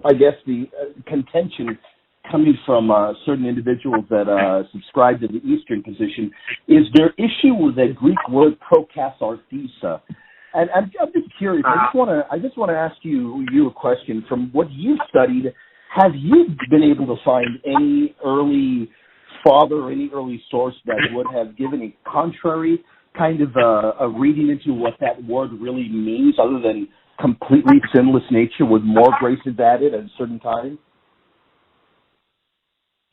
I guess, the contention coming from certain individuals that subscribe to the Eastern position is their issue with that Greek word Prokathartheisa. And I'm just curious. I just want to ask you a question. From what you've studied, have you been able to find any early father or any early source that would have given a contrary kind of a reading into what that word really means, other than completely sinless nature with more graces added at a certain time?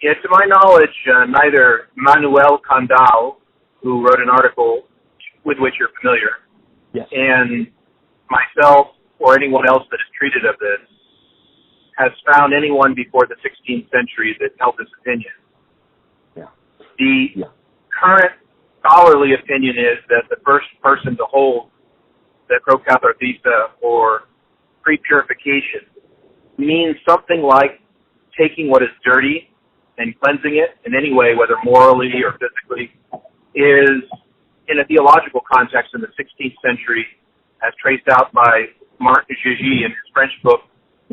Yeah, to my knowledge, neither Manuel Condal, who wrote an article with which you're familiar, yes, and myself or anyone else that has treated of this has found anyone before the 16th century that held this opinion. Yeah. The current scholarly opinion is that the first person to hold that Prokathartheisa, or prepurification, means something like taking what is dirty and cleansing it in any way, whether morally or physically, is in a theological context in the 16th century, as traced out by Marc Gigi in his French book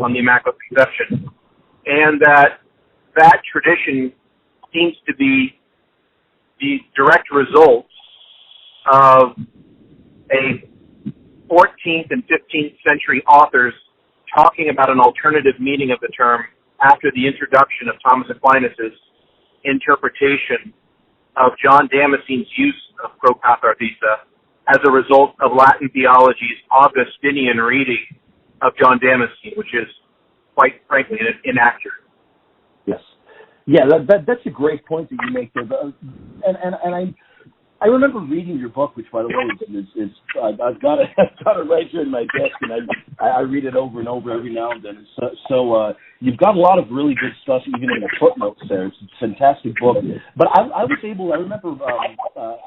on the Immaculate Conception, and that tradition seems to be the direct result of a 14th and 15th century authors talking about an alternative meaning of the term after the introduction of Thomas Aquinas' interpretation of John Damascene's use of Prokathartheisa as a result of Latin theology's Augustinian reading of John Damascene, which is quite frankly inaccurate. Yes. Yeah, that's a great point that you make there. And I remember reading your book, which, by the way, is I've got it right here in my desk, and I read it over and over every now and then. So you've got a lot of really good stuff, even in the footnotes there. It's a fantastic book. But I remember,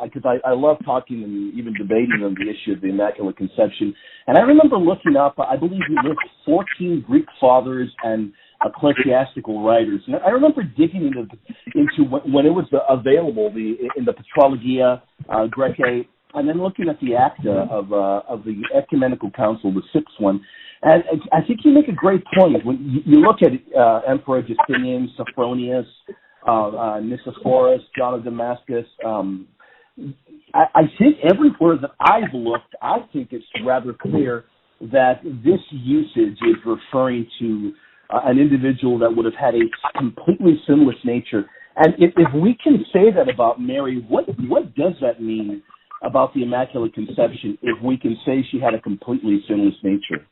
because I love talking and even debating on the issue of the Immaculate Conception, and I remember looking up, I believe you list 14 Greek fathers and ecclesiastical writers. And I remember digging into when it was available, in the Patrologia Graecae, and then looking at the acta of the Ecumenical Council, the sixth one. And I think you make a great point. When you look at Emperor Justinian, Sophronius, Nicephorus, John of Damascus, I think everywhere that I've looked, I think it's rather clear that this usage is referring to an individual that would have had a completely sinless nature. And if we can say that about Mary, what does that mean about the Immaculate Conception if we can say she had a completely sinless nature?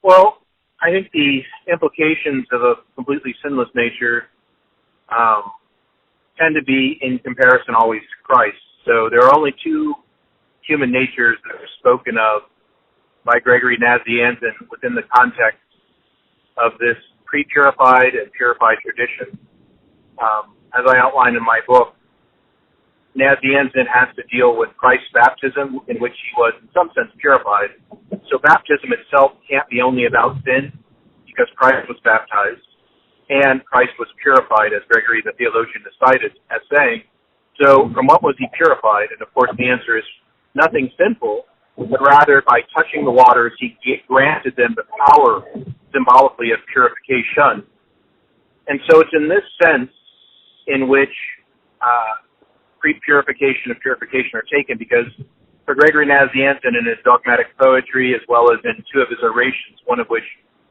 Well, I think the implications of a completely sinless nature tend to be in comparison always to Christ. So there are only two human natures that are spoken of by Gregory Nazianzen within the context of this pre-purified and purified tradition. As I outlined in my book, Nazianzen has to deal with Christ's baptism, in which he was, in some sense, purified. So baptism itself can't be only about sin, because Christ was baptized, and Christ was purified, as Gregory the theologian decided as saying. So from what was he purified? And of course the answer is nothing sinful, but rather by touching the waters, he granted them the power symbolically of purification. And so it's in this sense in which pre-purification and purification are taken, because for Gregory Nazianzen in his dogmatic poetry, as well as in two of his orations, one of which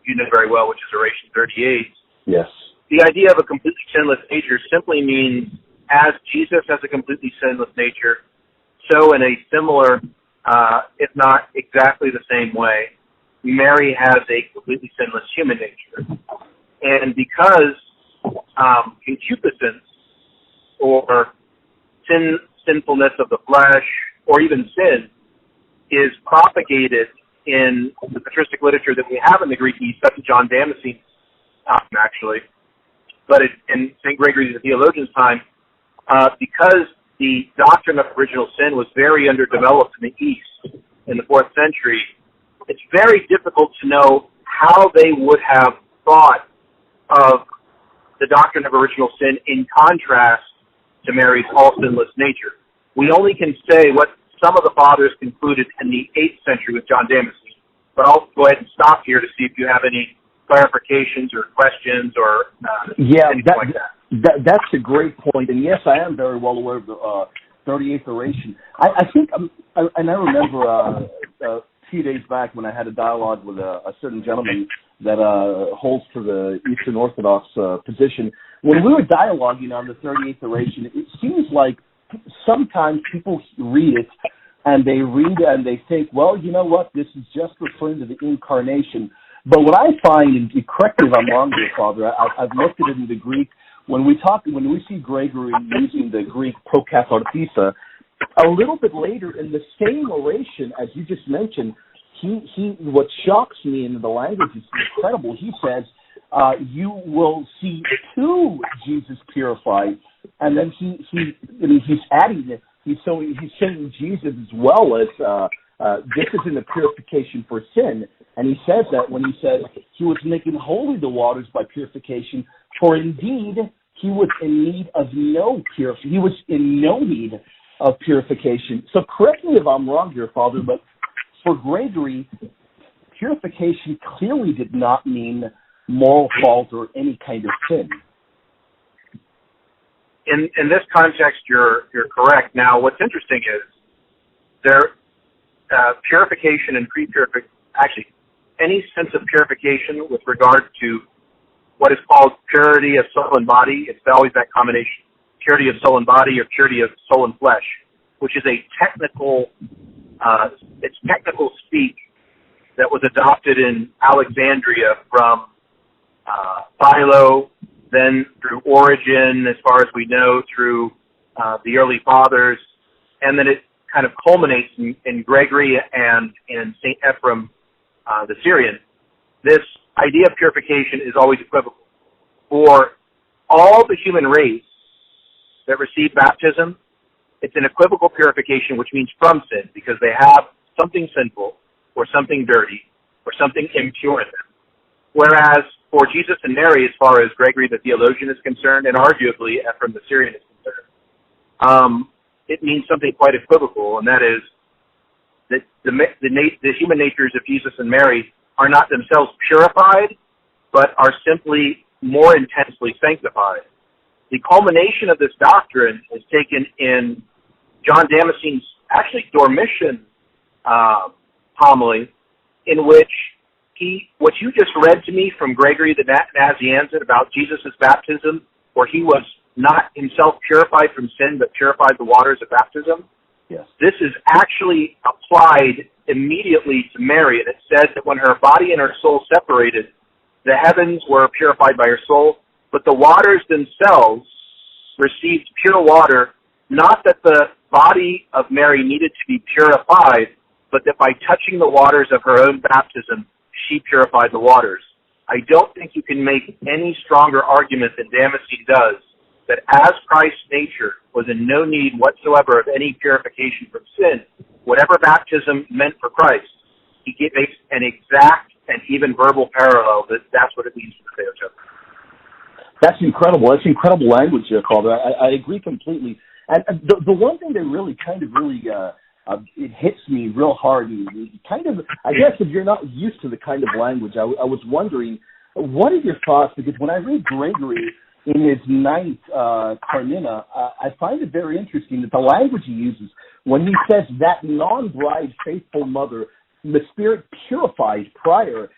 you know very well, which is Oration 38, yes, the idea of a completely sinless nature simply means as Jesus has a completely sinless nature, so in a similar, if not exactly the same way, Mary has a completely sinless human nature. And because concupiscence or sinfulness of the flesh, or even sin, is propagated in the patristic literature that we have in the Greek East, such as John Damascene's time, actually, but in St. Gregory the theologian's time, because the doctrine of original sin was very underdeveloped in the East in the 4th century, it's very difficult to know how they would have thought of the doctrine of original sin in contrast to Mary's all-sinless nature. We only can say what some of the fathers concluded in the 8th century with John Damascene, but I'll go ahead and stop here to see if you have any clarifications or questions or anything like that. That's a great point. And yes, I am very well aware of the 38th oration. I think, and I remember a few days back when I had a dialogue with a certain gentleman that holds to the Eastern Orthodox position. When we were dialoguing on the 38th oration, it seems like sometimes people read it and they think, well, you know what, this is just referring to the incarnation. But what I find, and correct me if I'm wrong here, Father, I've looked at it in the Greek. When we see Gregory using the Greek Prokathartheisa, a little bit later in the same oration, as you just mentioned, he what shocks me in the language is incredible. He says, you will see two Jesus purified, and then he's adding it. He's saying Jesus as well as this isn't a purification for sin. And he says that when he says he was making holy the waters by purification, for indeed he was in need of he was in no need of purification. So correct me if I'm wrong here, Father, but for Gregory, purification clearly did not mean moral fault or any kind of sin. In this context, you're correct. Now, what's interesting is purification and pre-purification, actually, any sense of purification with regard to what is called purity of soul and body, it's always that combination, purity of soul and body or purity of soul and flesh, which is a technical speak that was adopted in Alexandria from Philo, then through Origen, as far as we know, through the early fathers, and then it kind of culminates in Gregory and in St. Ephraim, the Syrian. This idea of purification is always equivocal. For all the human race that receive baptism, it's an equivocal purification, which means from sin, because they have something sinful or something dirty or something impure in them. Whereas for Jesus and Mary, as far as Gregory the theologian is concerned, and arguably Ephraim the Syrian is concerned, it means something quite equivocal, and that is that the human natures of Jesus and Mary are not themselves purified, but are simply more intensely sanctified. The culmination of this doctrine is taken in John Damascene's, actually, Dormition homily, in which what you just read to me from Gregory the Nazianzen about Jesus' baptism, where he was not himself purified from sin, but purified the waters of baptism. Yes. This is actually applied immediately to Mary, and it says that when her body and her soul separated, the heavens were purified by her soul, but the waters themselves received pure water, not that the body of Mary needed to be purified, but that by touching the waters of her own baptism, she purified the waters. I don't think you can make any stronger argument than Damascene does that as Christ's nature was in no need whatsoever of any purification from sin, whatever baptism meant for Christ, he makes an exact and even verbal parallel that's what it means for the Theotokos. That's incredible. That's incredible language, Calder. I agree completely. And the one thing that really it hits me real hard, and kind of, I guess if you're not used to the kind of language, I was wondering, what are your thoughts? Because when I read Gregory in his ninth Carmina, I find it very interesting that the language he uses when he says that non-bride faithful mother, the Spirit purifies prior.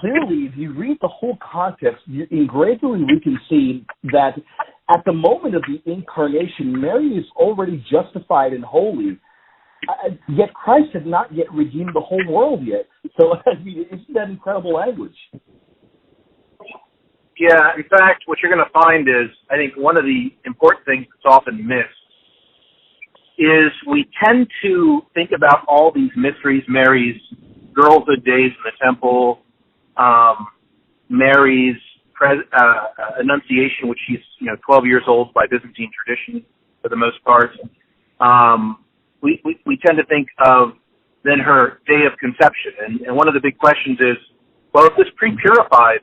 Clearly, if you read the whole context, in Gregory we can see that at the moment of the incarnation, Mary is already justified and holy, yet Christ had not yet redeemed the whole world yet. So, I mean, isn't that incredible language? Yeah, in fact, what you're going to find is, I think one of the important things that's often missed is we tend to think about all these mysteries, Mary's girlhood days in the temple, Mary's Annunciation, which she's 12 years old by Byzantine tradition for the most part. We tend to think of then her day of conception, and one of the big questions is, well, if this pre-purified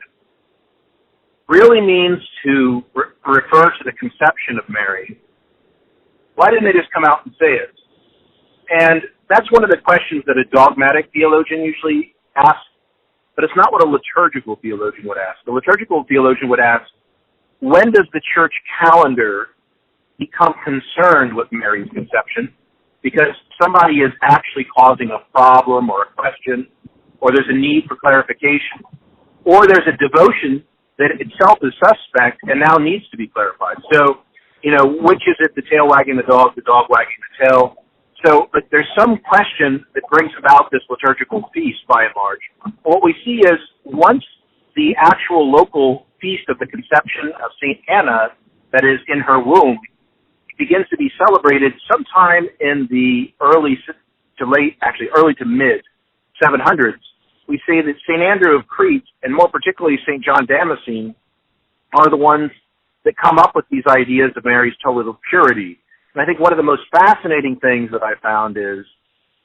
really means to refer to the conception of Mary, why didn't they just come out and say it? And that's one of the questions that a dogmatic theologian usually ask, but it's not what a liturgical theologian would ask. The liturgical theologian would ask, when does the church calendar become concerned with Mary's conception? Because somebody is actually causing a problem or a question, or there's a need for clarification, or there's a devotion that itself is suspect and now needs to be clarified. So, which is it, the tail wagging the dog wagging the tail? So, but there's some question that brings about this liturgical feast by and large. What we see is once the actual local feast of the conception of St. Anna, that is in her womb, begins to be celebrated sometime in the early to mid 700s, we say that St. Andrew of Crete, and more particularly St. John Damascene, are the ones that come up with these ideas of Mary's total purity. And I think one of the most fascinating things that I found is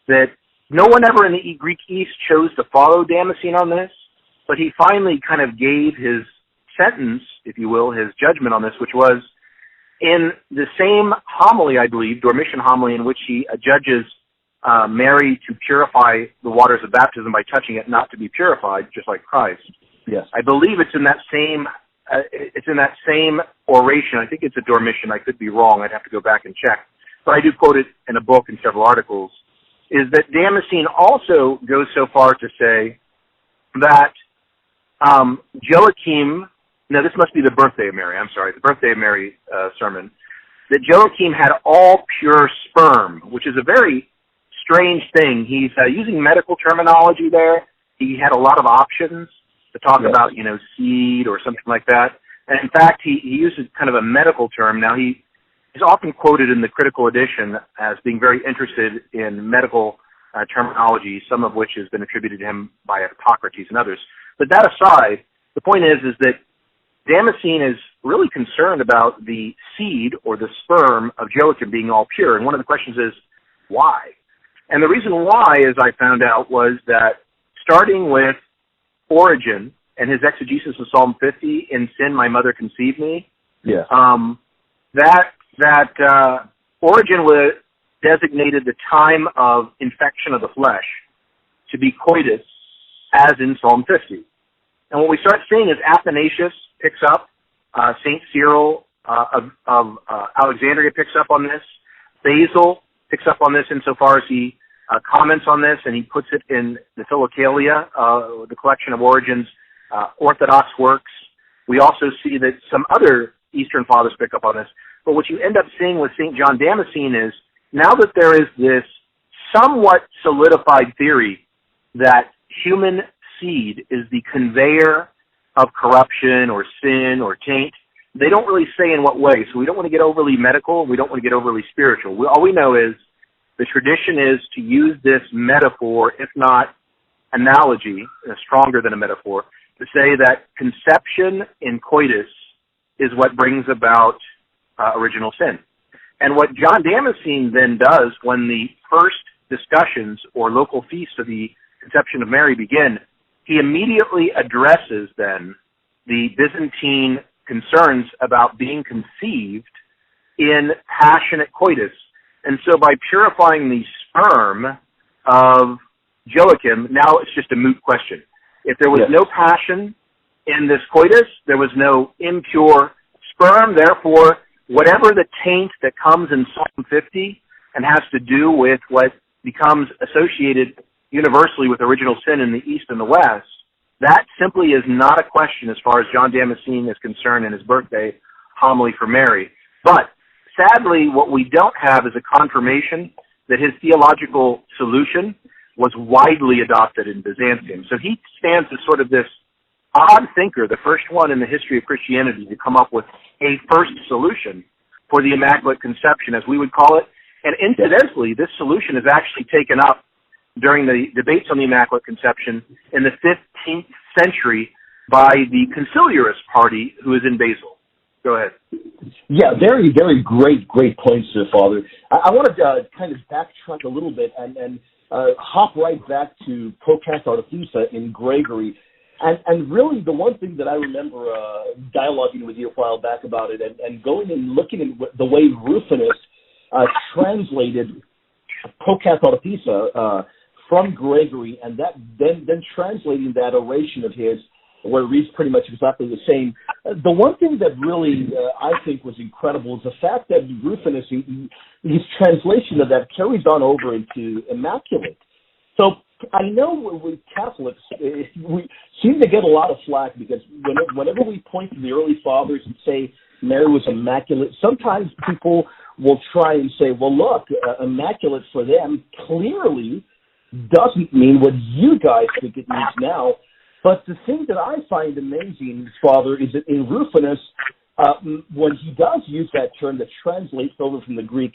that no one ever in the Greek East chose to follow Damascene on this, but he finally kind of gave his sentence, if you will, his judgment on this, which was in the same homily, I believe, Dormition homily, in which he adjudges Mary to purify the waters of baptism by touching it, not to be purified, just like Christ. Yes, I believe it's in that same oration. I think it's a Dormition. I could be wrong. I'd have to go back and check. But I do quote it in a book and several articles. Is that Damascene also goes so far to say that Joachim. Now, this must be the birthday of Mary. I'm sorry, the birthday of Mary sermon. That Joachim had all pure sperm, which is a very strange thing. He's using medical terminology there. He had a lot of options to talk about, seed or something like that. And in fact, he uses kind of a medical term. Now, he's often quoted in the critical edition as being very interested in medical terminology, some of which has been attributed to him by Hippocrates and others. But that aside, the point is that Damascene is really concerned about the seed or the sperm of Joachim being all pure. And one of the questions is, why? And the reason why, as I found out, was that starting with Origen and his exegesis of Psalm 50, "In sin my mother conceived me," that Origen designated the time of infection of the flesh to be coitus, as in Psalm 50. And what we start seeing is Athanasius picks up, St. Cyril of Alexandria picks up on this, Basil picks up on this insofar as he comments on this, and he puts it in the Philokalia, the collection of Origen's Orthodox works. We also see that some other Eastern Fathers pick up on this. But what you end up seeing with St. John Damascene is, now that there is this somewhat solidified theory that human seed is the conveyor of corruption or sin or taint, they don't really say in what way. So we don't want to get overly medical. We don't want to get overly spiritual. All we know is the tradition is to use this metaphor, if not analogy, stronger than a metaphor, to say that conception in coitus is what brings about original sin. And what John Damascene then does when the first discussions or local feasts of the conception of Mary begin, he immediately addresses then the Byzantine concerns about being conceived in passionate coitus. And so by purifying the sperm of Joachim, now it's just a moot question. If there was no passion in this coitus, there was no impure sperm, therefore whatever the taint that comes in Psalm 50 and has to do with what becomes associated universally with original sin in the East and the West, that simply is not a question as far as John Damascene is concerned in his birthday homily for Mary. But sadly, what we don't have is a confirmation that his theological solution was widely adopted in Byzantium. So he stands as sort of this odd thinker, the first one in the history of Christianity to come up with a first solution for the Immaculate Conception, as we would call it. And incidentally, this solution is actually taken up during the debates on the Immaculate Conception in the 15th century by the conciliarist party who is in Basil. Go ahead. Yeah, very, very great points there, Father. I want to kind of backtrack a little bit and hop right back to Prokathartheisa in Gregory. And really the one thing that I remember dialoguing with you a while back about it and going and looking at the way Rufinus translated Prokathartheisa from Gregory, and that then translating that oration of his, where it reads pretty much exactly the same. The one thing that really I think was incredible is the fact that Rufinus, his translation of that carries on over into Immaculate. So I know with Catholics, we seem to get a lot of flack because whenever we point to the early fathers and say Mary was immaculate, sometimes people will try and say, well, look, immaculate for them clearly doesn't mean what you guys think it means now. But the thing that I find amazing, Father, is that in Rufinus, when he does use that term that translates over from the Greek,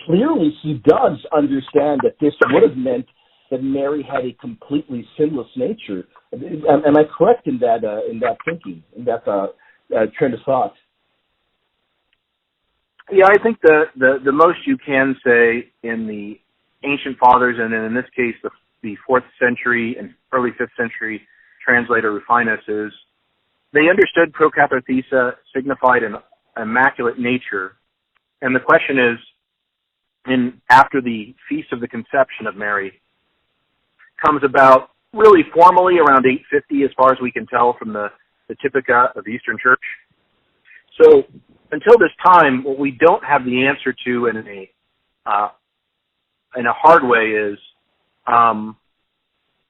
clearly he does understand that this would have meant that Mary had a completely sinless nature. Am I correct in that thinking, in that train of thought? Yeah, I think the most you can say in the ancient fathers, and in this case the 4th century and early 5th century translator Rufinus, is they understood Prokathartheisa signified an immaculate nature. And the question is, after the Feast of the Conception of Mary comes about really formally around 850, as far as we can tell from the Typica of the Eastern Church. So until this time, what we don't have the answer to in a hard way is,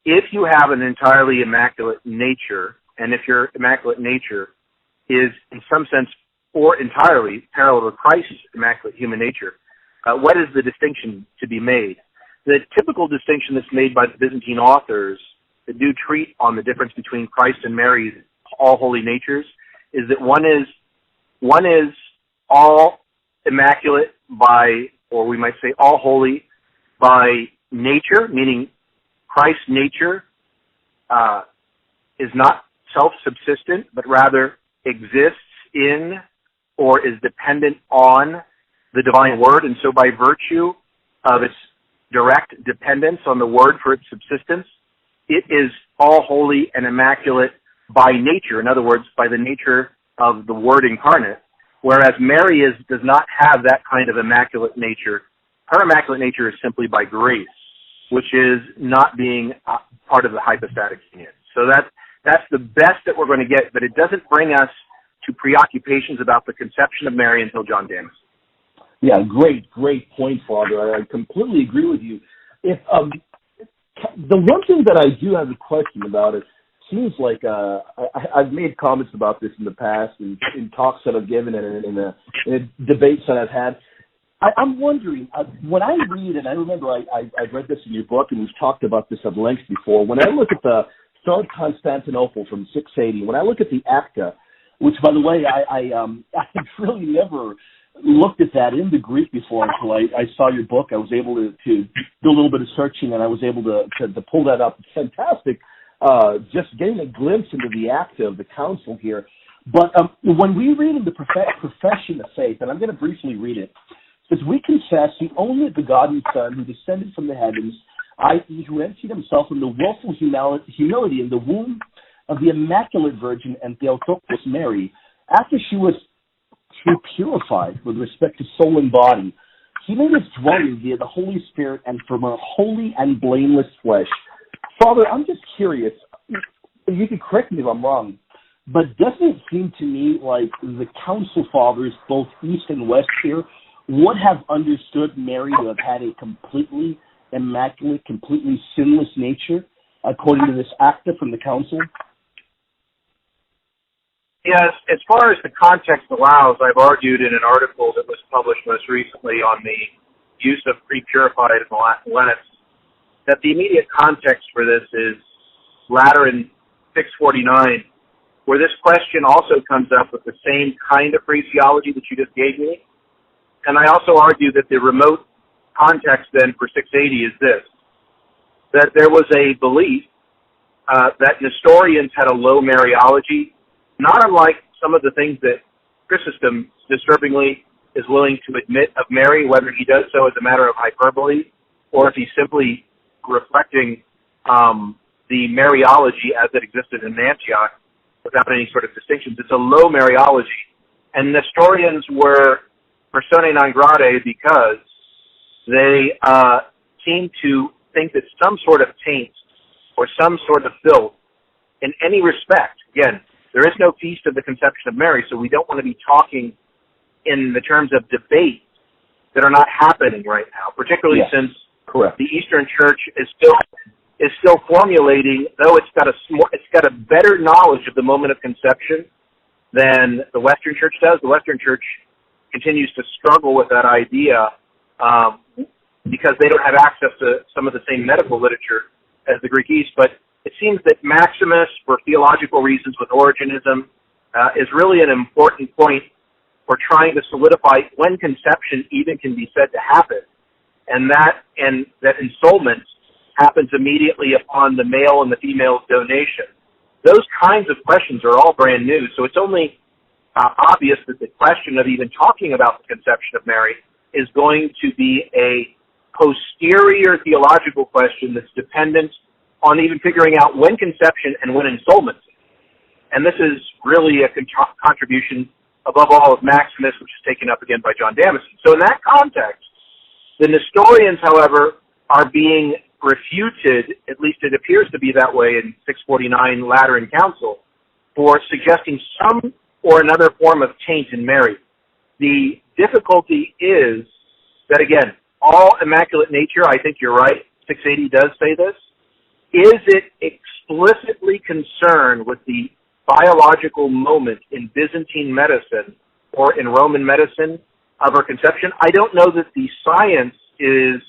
if you have an entirely immaculate nature, and if your immaculate nature is in some sense or entirely parallel to Christ's immaculate human nature, what is the distinction to be made? The typical distinction that's made by the Byzantine authors that do treat on the difference between Christ and Mary's all holy natures is that one is all immaculate by, or we might say all holy by nature, meaning Christ's nature is not self-subsistent, but rather exists in or is dependent on the divine word, and so by virtue of its direct dependence on the word for its subsistence, it is all holy and immaculate by nature. In other words, by the nature of the word incarnate, whereas Mary does not have that kind of immaculate nature. Her immaculate nature is simply by grace, which is not being part of the hypostatic union. So that's the best that we're going to get, but it doesn't bring us to preoccupations about the conception of Mary until John Damas. Yeah, great point, Father. I completely agree with you. If the one thing that I do have a question about, it seems like I've made comments about this in the past in talks that I've given and in debates that I've had. I'm wondering, when I read, and I remember I read this in your book, and we've talked about this at length before, when I look at the Star of Constantinople from 680, when I look at the Acta, which, by the way, I've really never looked at that in the Greek before until I saw your book. I was able to do a little bit of searching, and I was able to pull that up. It's fantastic, just getting a glimpse into the Acta of the council here. But when we read in the Profession of Faith, and I'm going to briefly read it, it says, "We confess the only begotten Son who descended from the heavens, i.e., who emptied himself in the willful humility in the womb of the Immaculate Virgin and Theotokos Mary, after she was purified with respect to soul and body. He made his dwelling via the Holy Spirit and from her holy and blameless flesh." Father, I'm just curious. You can correct me if I'm wrong, but doesn't it seem to me like the Council Fathers, both East and West here, would have understood Mary to have had a completely immaculate, completely sinless nature, according to this Acta from the Council? Yes, as far as the context allows, I've argued in an article that was published most recently on the use of prepurified in the Latin Lennox that the immediate context for this is Lateran 649, where this question also comes up with the same kind of phraseology that you just gave me. And I also argue that the remote context then for 680 is this, that there was a belief that Nestorians had a low Mariology, not unlike some of the things that Chrysostom disturbingly is willing to admit of Mary, whether he does so as a matter of hyperbole or if he's simply reflecting the Mariology as it existed in Antioch without any sort of distinctions. It's a low Mariology. And Nestorians were personae non gratae because they seem to think that some sort of taint or some sort of filth in any respect, again, there is no feast of the conception of Mary, so we don't want to be talking in the terms of debates that are not happening right now, particularly since the Eastern Church is still formulating, though it's got a better knowledge of the moment of conception than the Western Church does. The Western Church continues to struggle with that idea because they don't have access to some of the same medical literature as the Greek East. But it seems that Maximus, for theological reasons with Origenism, is really an important point for trying to solidify when conception even can be said to happen, and that ensoulment happens immediately upon the male and the female's donation. Those kinds of questions are all brand new, so it's only obvious that the question of even talking about the conception of Mary is going to be a posterior theological question that's dependent on even figuring out when conception and when ensoulment. And this is really a contribution, above all, of Maximus, which is taken up again by John Damascene. So in that context, the Nestorians, however, are being refuted, at least it appears to be that way in 649 Lateran Council, for suggesting some or another form of taint in Mary. The difficulty is that, again, all immaculate nature, I think you're right, 680 does say this, is it explicitly concerned with the biological moment in Byzantine medicine or in Roman medicine of her conception? I don't know that the science is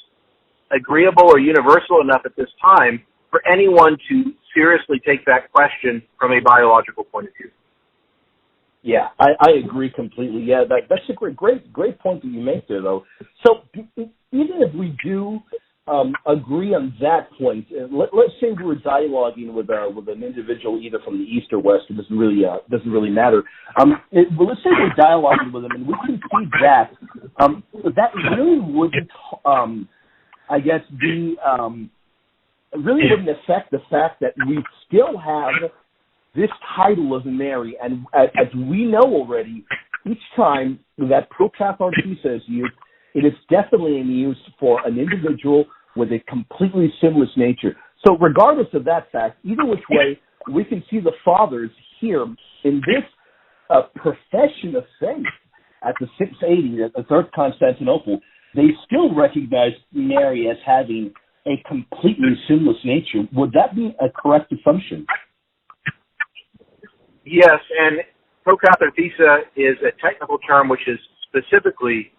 agreeable or universal enough at this time for anyone to seriously take that question from a biological point of view. Yeah, I agree completely. Yeah, that's a great point that you make there, though. So even if we do agree on that point, let's say we were dialoguing with an individual either from the East or West, it doesn't really matter. Well, let's say we're dialoguing with them, and we can see that that really wouldn't, I guess, really wouldn't affect the fact that we still have this title of Mary, and as we know already, each time that Prokathartheisa is used, it is definitely used for an individual with a completely sinless nature. So regardless of that fact, either which way, we can see the fathers here in this profession of faith at the 680, at the Third Constantinople, they still recognize Mary as having a completely sinless nature. Would that be a correct assumption? Yes, and Prokathartheisa is a technical term which is specifically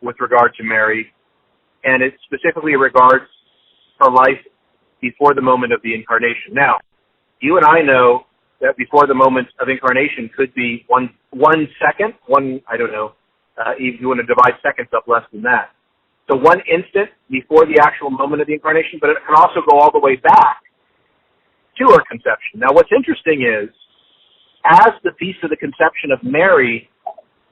with regard to Mary, and it specifically regards her life before the moment of the incarnation. Now, you and I know that before the moment of incarnation could be one second, I don't know, if you want to divide seconds up less than that. So 1 instant before the actual moment of the incarnation, but it can also go all the way back to her conception. Now, what's interesting is, as the Feast of the Conception of Mary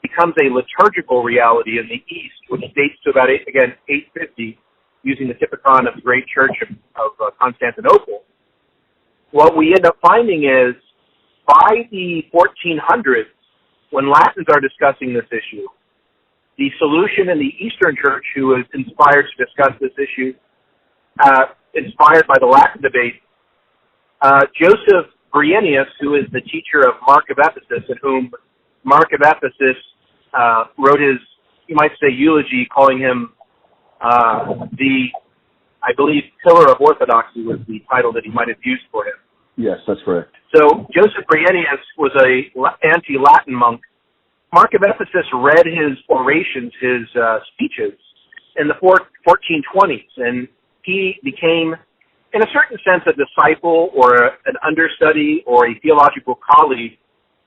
becomes a liturgical reality in the East, which dates to about, 850, using the Typicon of the Great Church of Constantinople, what we end up finding is, by the 1400s, when Latins are discussing this issue, the solution in the Eastern Church, who is inspired to discuss this issue, inspired by the Latin debate, Joseph Brienius, who is the teacher of Mark of Ephesus, and whom Mark of Ephesus wrote his, you might say, eulogy, calling him I believe, pillar of orthodoxy was the title that he might have used for him. Yes, that's correct. So Joseph Brienius was a anti-Latin monk. Mark of Ephesus read his orations, his speeches, in the 1420s, and he became, in a certain sense, a disciple or an understudy or a theological colleague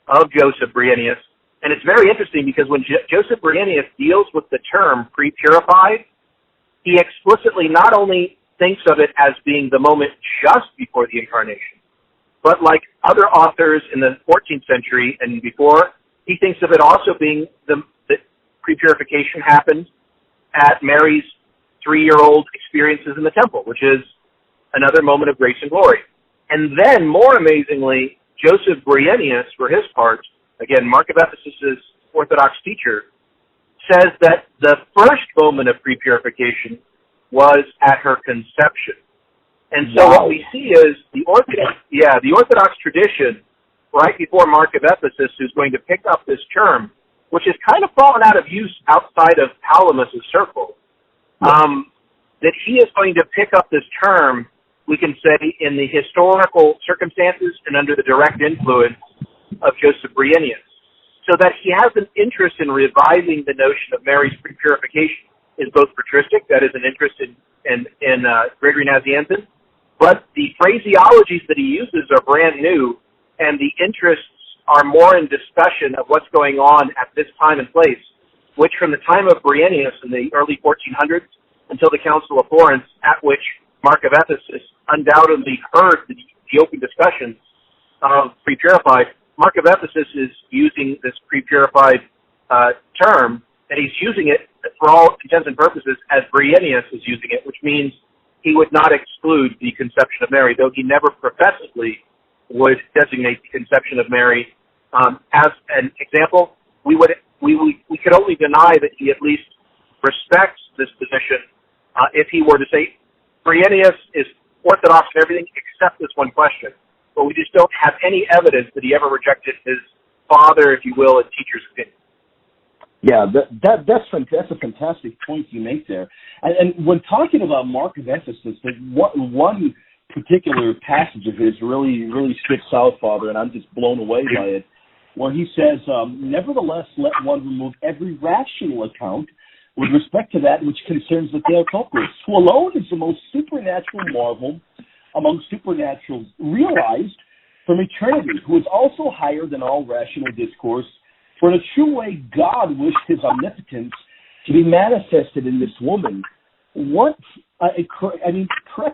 of Joseph Brienius. And it's very interesting because when Joseph Brienius deals with the term pre-purified, he explicitly not only thinks of it as being the moment just before the incarnation, but like other authors in the 14th century and before, he thinks of it also being that pre-purification happened at Mary's 3-year-old experiences in the temple, which is another moment of grace and glory. And then, more amazingly, Joseph Brienius, for his part, again, Mark of Ephesus' Orthodox teacher, says that the first moment of pre-purification was at her conception. And so what we see is the Orthodox tradition, right before Mark of Ephesus, who's going to pick up this term, which has kind of fallen out of use outside of Palamas' circle, that he is going to pick up this term, we can say, in the historical circumstances and under the direct influence of Joseph Brienius, so that he has an interest in reviving the notion of Mary's pre-purification. Is both patristic, that is an interest in Gregory Nazianzen, but the phraseologies that he uses are brand new, and the interests are more in discussion of what's going on at this time and place, which from the time of Brienius in the early 1400s until the Council of Florence, at which Mark of Ephesus undoubtedly heard the open discussions of pre-purified. Mark of Ephesus is using this pre-purified term, and he's using it for all intents and purposes as Brienius is using it, which means he would not exclude the conception of Mary, though he never professedly would designate the conception of Mary as an example. We could only deny that he at least respects this position if he were to say Brienius is orthodox in everything except this one question. But we just don't have any evidence that he ever rejected his father, if you will, and teacher's opinion. Yeah, that's a fantastic point you make there. And when talking about Mark of Ephesus, one particular passage of his really sticks out, Father, and I'm just blown away by it, where he says, nevertheless, let one remove every rational account with respect to that which concerns the Theotokos, who alone is the most supernatural marvel among supernaturals realized from eternity, who is also higher than all rational discourse. For in a true way, God wished his omnipotence to be manifested in this woman. Correct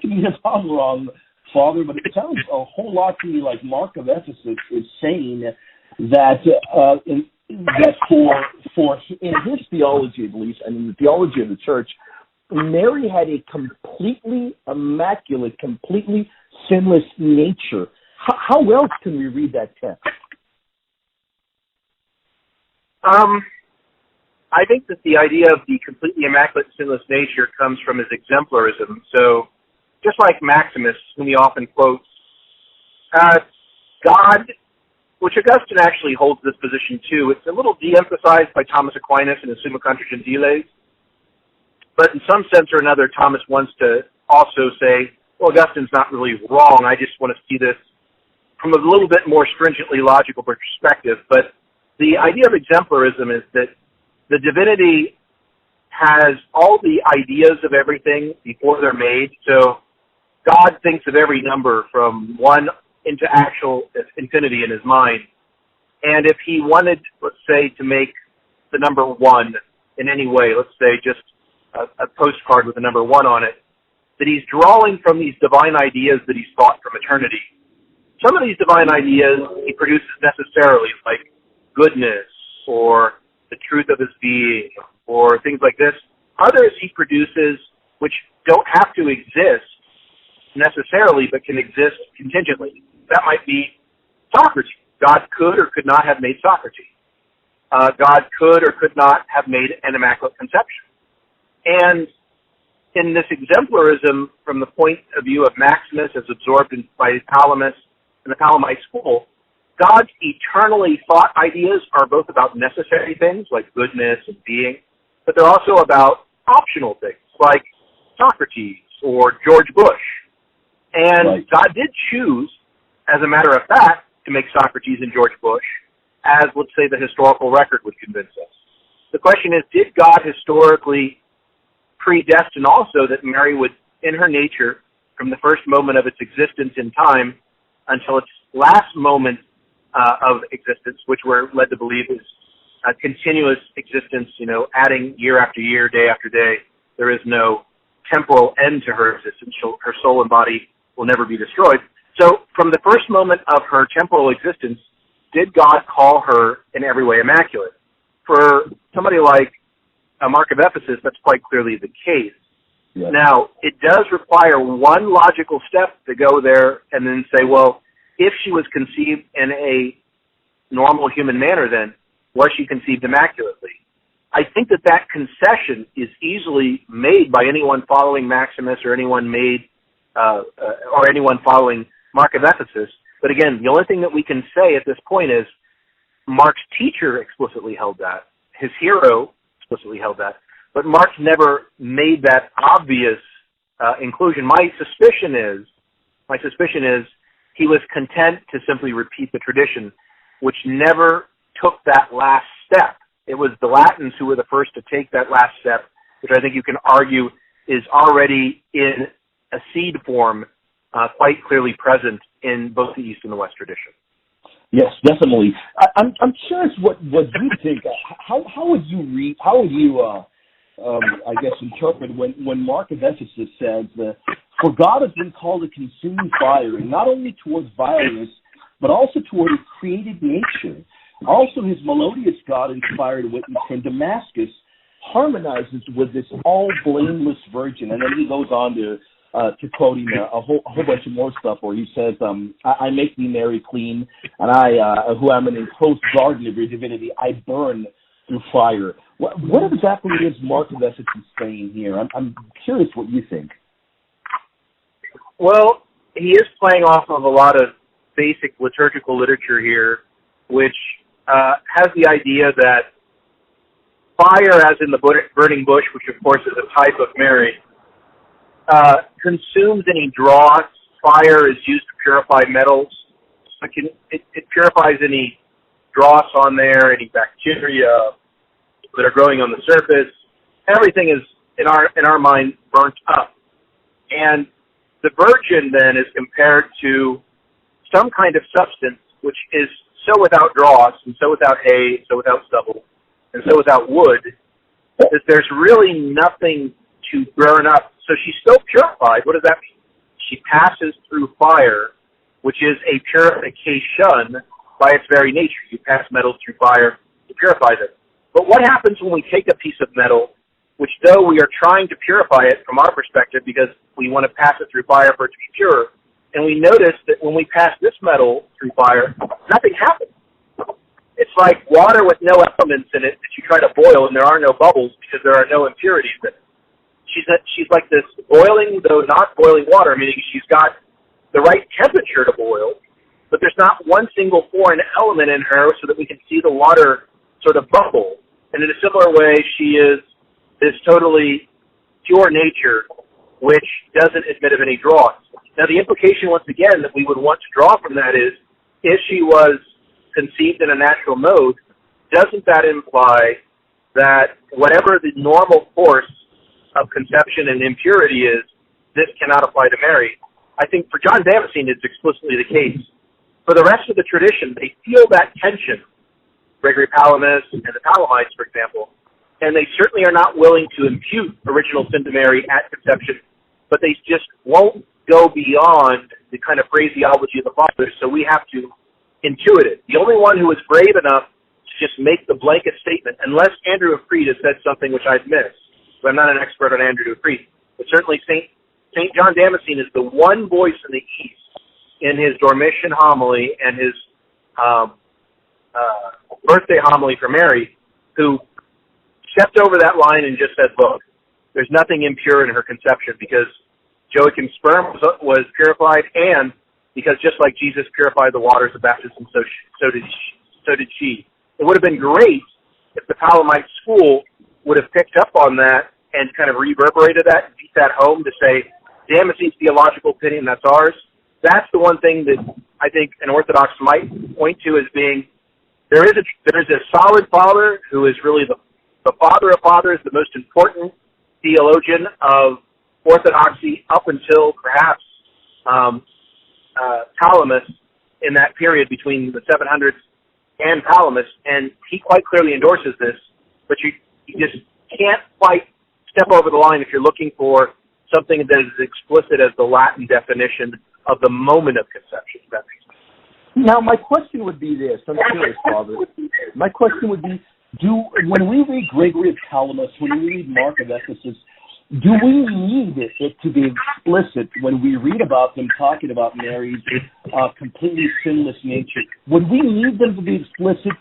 me if I'm wrong, Father, but it sounds a whole lot to me like Mark of Ephesus is saying that for in his theology, at least, and in the theology of the Church, Mary had a completely immaculate, completely sinless nature. How else can we read that text? I think that the idea of the completely immaculate sinless nature comes from his exemplarism. So, just like Maximus, whom he often quotes, God, which Augustine actually holds this position too, it's a little de-emphasized by Thomas Aquinas in his Summa Contra Gentiles, but in some sense or another, Thomas wants to also say, well, Augustine's not really wrong, I just want to see this from a little bit more stringently logical perspective. But the idea of exemplarism is that the divinity has all the ideas of everything before they're made. So God thinks of every number from 1 into actual infinity in his mind. And if he wanted, let's say, to make the number 1 in any way, let's say just a postcard with the number 1 on it, that he's drawing from these divine ideas that he's thought from eternity. Some of these divine ideas he produces necessarily, like goodness or the truth of his being or things like this. Others he produces which don't have to exist necessarily but can exist contingently. That might be Socrates. God could or could not have made Socrates. God could or could not have made an Immaculate Conception. And in this exemplarism from the point of view of Maximus as absorbed by Palamas and the Palamite school, God's eternally thought ideas are both about necessary things like goodness and being, but they're also about optional things like Socrates or George Bush. And right. God did choose, as a matter of fact, to make Socrates and George Bush, as, let's say, the historical record would convince us. The question is, did God historically predestine also that Mary would, in her nature, from the first moment of its existence in time until its last moment of existence, which we're led to believe is a continuous existence, adding year after year, day after day. There is no temporal end to her existence. Her soul and body will never be destroyed. So from the first moment of her temporal existence, did God call her in every way immaculate? For somebody like Mark of Ephesus, that's quite clearly the case. Yes. Now, it does require one logical step to go there and then say, well, if she was conceived in a normal human manner, then was she conceived immaculately? I think that concession is easily made by anyone following Maximus or anyone made or anyone following Mark of Ephesus. But again, the only thing that we can say at this point is Mark's teacher explicitly held that. His hero explicitly held that. But Mark never made that obvious inclusion. My suspicion is he was content to simply repeat the tradition, which never took that last step. It was the Latins who were the first to take that last step, which I think you can argue is already in a seed form, quite clearly present in both the East and the West tradition. Yes, definitely. I'm curious what you think. How would you read? How would you I guess interpret when Mark of Ephesus says, "For God has been called a consuming fire, and not only towards violence, but also toward his created nature. Also, his melodious God-inspired witness from Damascus harmonizes with this all blameless virgin." And then he goes on to quoting a whole bunch of more stuff where he says, I make thee Mary clean, and I, who am an enclosed garden of your divinity, I burn through fire. What exactly is Mark of Ephesus saying here? I'm curious what you think. Well, he is playing off of a lot of basic liturgical literature here, which has the idea that fire, as in the burning bush, which of course is a type of Mary, consumes any dross. Fire is used to purify metals. It purifies any dross on there, any bacteria that are growing on the surface. Everything is, in our mind, burnt up. And the virgin then is compared to some kind of substance which is so without dross, and so without hay, so without stubble, and so without wood, that there's really nothing to burn up. So she's still purified. What does that mean? She passes through fire, which is a purification by its very nature. You pass metals through fire to purify them. But what happens when we take a piece of metal, which though we are trying to purify it from our perspective because we want to pass it through fire for it to be pure, and we notice that when we pass this metal through fire, nothing happens. It's like water with no elements in it that you try to boil and there are no bubbles because there are no impurities in it. She's like this boiling, though not boiling water, meaning she's got the right temperature to boil, but there's not one single foreign element in her so that we can see the water sort of bubble. And in a similar way, she is this totally pure nature which doesn't admit of any dross. Now, the implication, once again, that we would want to draw from that is, if she was conceived in a natural mode, doesn't that imply that whatever the normal course of conception and impurity is, this cannot apply to Mary? I think for John Damascene, it's explicitly the case. For the rest of the tradition, they feel that tension, Gregory Palamas and the Palamites, for example, and they certainly are not willing to impute original sin to Mary at conception, but they just won't go beyond the kind of phraseology of the fathers, so we have to intuit it. The only one who is brave enough to just make the blanket statement, unless Andrew of Crete has said something which I've missed, but I'm not an expert on Andrew of Crete, but certainly St. John Damascene is the one voice in the East in his Dormition homily and his birthday homily for Mary, who stepped over that line and just said, look, there's nothing impure in her conception because Joachim's sperm was purified, and because just like Jesus purified the waters of baptism, so did she. It would have been great if the Palamite school would have picked up on that and kind of reverberated that, beat that home to say, Damascene's theological opinion, that's ours. That's the one thing that I think an Orthodox might point to as being, there is a solid father who is really the father of fathers, the most important theologian of Orthodoxy up until perhaps Palamas in that period between the 700s and Palamas, and he quite clearly endorses this, but you just can't quite step over the line if you're looking for something that is explicit as the Latin definition of the moment of conception. That makes sense. Now, my question would be this. I'm curious, Father. My question would be, when we read Gregory of Palamas, when we read Mark of Ephesus, do we need it to be explicit when we read about them talking about Mary's completely sinless nature? Would we need them to be explicit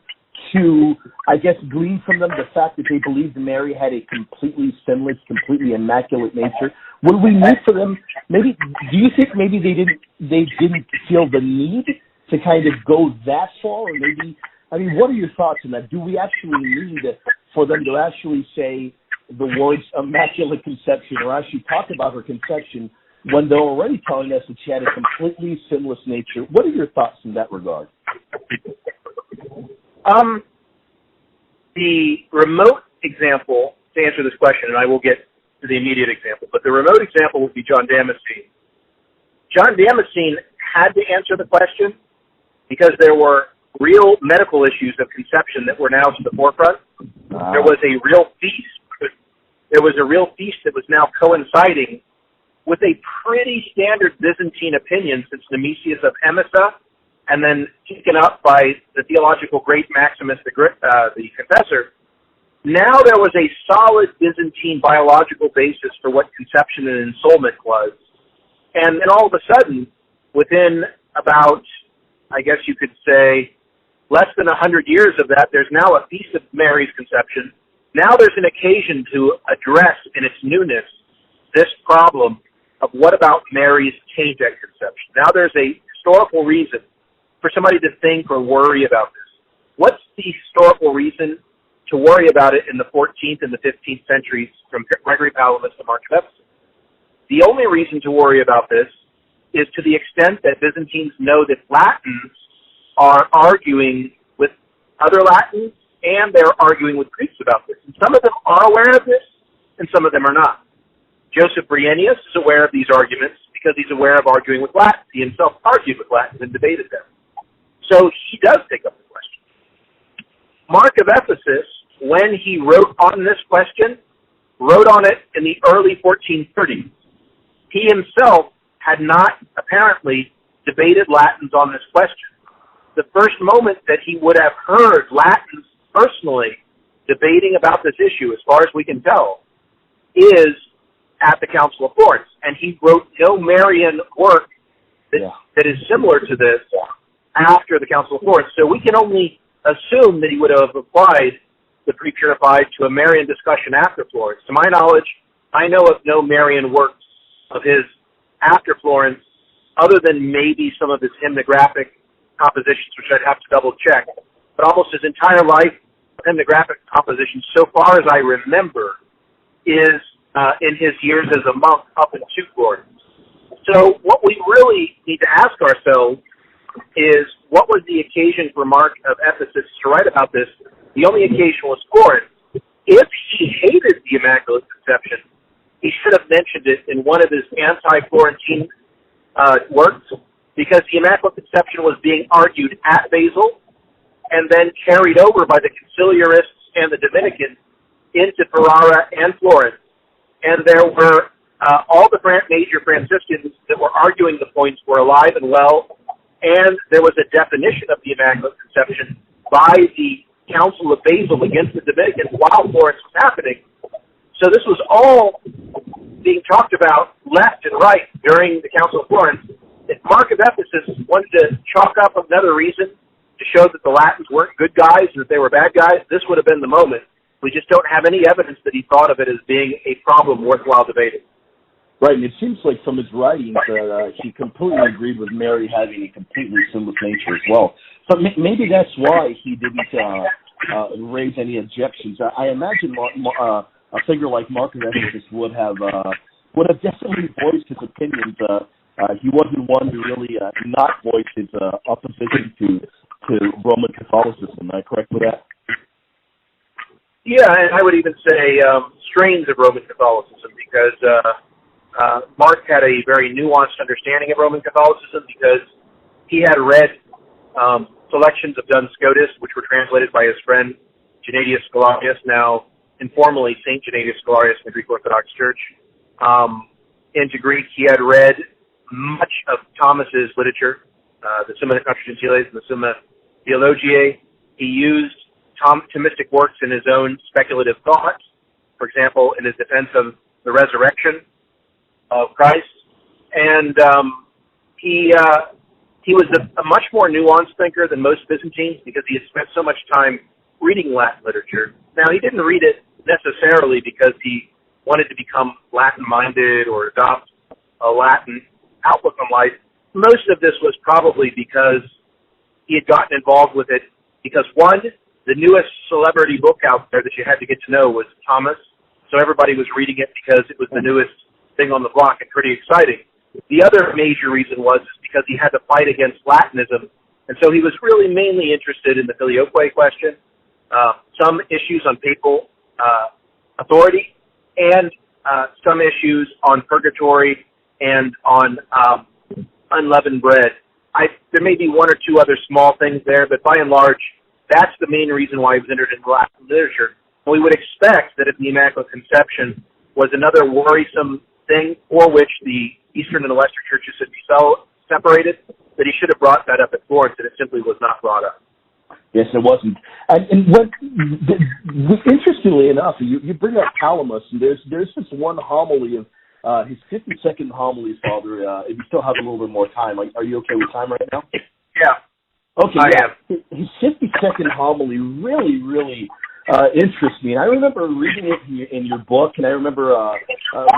to, I guess, glean from them the fact that they believed Mary had a completely sinless, completely immaculate nature? Would we need for them, maybe, do you think maybe they didn't feel the need to kind of go that far? Or maybe, I mean, what are your thoughts on that? Do we actually need for them to actually say the words Immaculate Conception or actually talk about her conception when they're already telling us that she had a completely sinless nature? What are your thoughts in that regard? The remote example, to answer this question, and I will get to the immediate example, but the remote example would be John Damascene. John Damascene had to answer the question because there were real medical issues of conception that were now to the forefront. There was a real feast. There was a real feast that was now coinciding with a pretty standard Byzantine opinion since Nemesius of Emesa, and then taken up by the theological great Maximus the Confessor. Now there was a solid Byzantine biological basis for what conception and ensoulment was. And then all of a sudden, within about, I guess you could say, less than 100 years of that, there's now a Feast of Mary's Conception. Now there's an occasion to address in its newness this problem of what about Mary's change at conception. Now there's a historical reason for somebody to think or worry about this. What's the historical reason to worry about it in the 14th and the 15th centuries from Gregory Palamas to Mark of Ephesus? The only reason to worry about this is to the extent that Byzantines know that Latins are arguing with other Latins and they're arguing with Greeks about this. And some of them are aware of this and some of them are not. Joseph Briennius is aware of these arguments because he's aware of arguing with Latins. He himself argued with Latins and debated them. So he does take up the question. Mark of Ephesus, when he wrote on this question, wrote on it in the early 1430s. He himself had not apparently debated Latins on this question. The first moment that he would have heard Latins personally debating about this issue, as far as we can tell, is at the Council of Florence. And he wrote no Marian work that is similar to this after the Council of Florence. So we can only assume that he would have applied the Prepurified to a Marian discussion after Florence. To my knowledge, I know of no Marian works of his after Florence, other than maybe some of his hymnographic compositions, which I'd have to double check. But almost his entire life of hymnographic compositions, so far as I remember, is in his years as a monk up in Florence. So what we really need to ask ourselves is, what was the occasion for Mark of Ephesus to write about this? The only occasion was Florence. If he hated the Immaculate Conception, he should have mentioned it in one of his anti-Florentine works, because the Immaculate Conception was being argued at Basel and then carried over by the Conciliarists and the Dominicans into Ferrara and Florence. And there were all the major Franciscans that were arguing the points were alive and well, and there was a definition of the Immaculate Conception by the Council of Basel against the Dominicans while Florence was happening. So this was all being talked about left and right during the Council of Florence. If Mark of Ephesus wanted to chalk up another reason to show that the Latins weren't good guys and that they were bad guys, this would have been the moment. We just don't have any evidence that he thought of it as being a problem worthwhile debating. Right, and it seems like from his writings he completely agreed with Mary having a completely sinless nature as well. So maybe that's why he didn't raise any objections. I imagine a figure like Mark of Ephesus would have definitely voiced his opinions. He wasn't one to really not voice his opposition to Roman Catholicism. Am I correct with that? Yeah, and I would even say strains of Roman Catholicism, because Mark had a very nuanced understanding of Roman Catholicism, because he had read selections of Duns Scotus, which were translated by his friend Gennadius Scholarius, now informally St. Gennadius Scholarius in the Greek Orthodox Church. Into Greek, he had read much of Thomas's literature, the Summa Contra Gentiles and the Summa Theologiae. He used Thomistic works in his own speculative thought, for example, in his defense of the resurrection of Christ. And he was a much more nuanced thinker than most Byzantines, because he had spent so much time reading Latin literature. Now, he didn't read it necessarily because he wanted to become Latin-minded or adopt a Latin outlook on life. Most of this was probably because he had gotten involved with it because, one, the newest celebrity book out there that you had to get to know was Thomas, so everybody was reading it because it was the newest thing on the block and pretty exciting. The other major reason was because he had to fight against Latinism, and so he was really mainly interested in the filioque question, some issues on papal authority, and some issues on purgatory and on unleavened bread. There may be one or two other small things there, but by and large, that's the main reason why he was interested in Latin literature. And we would expect that if the Immaculate Conception was another worrisome thing for which the Eastern and the Western churches should be separated, that he should have brought that up at Florence, and it simply was not brought up. Yes, it wasn't. And interestingly enough, you bring up Calamus, and there's this one homily of his 52nd homily, Father. If you still have a little bit more time, are you okay with time right now? Yeah. Okay, I am. His 52nd homily really, really interests me. And I remember reading it in your book, and I remember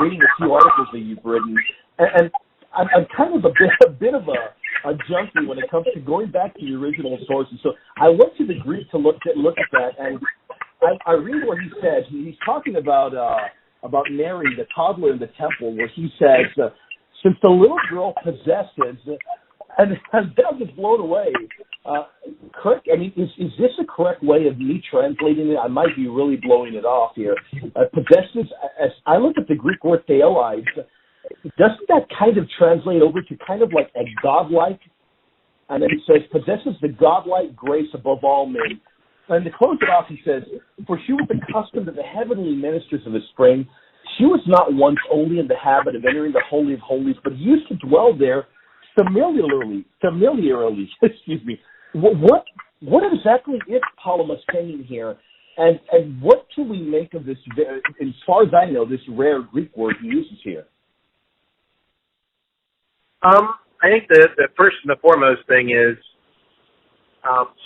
reading a few articles that you've written. And I'm kind of a bit of a junkie when it comes to going back to the original sources. So I went to the Greek to look at that, and I read what he says. He's talking about Mary, the toddler in the temple, where he says, since the little girl possessed it, and that was blown away. Correct? I mean, is this a correct way of me translating it? I might be really blowing it off here. Possesses, as I look at the Greek word theoides, doesn't that kind of translate over to kind of like a godlike? And then he says, possesses the godlike grace above all men. And to close it off, he says, for she was accustomed to the heavenly ministers of the spring. She was not once only in the habit of entering the Holy of Holies, but used to dwell there familiarly. Excuse me. What exactly is Palamas saying here? And what can we make of this, as far as I know, this rare Greek word he uses here? I think the first and the foremost thing is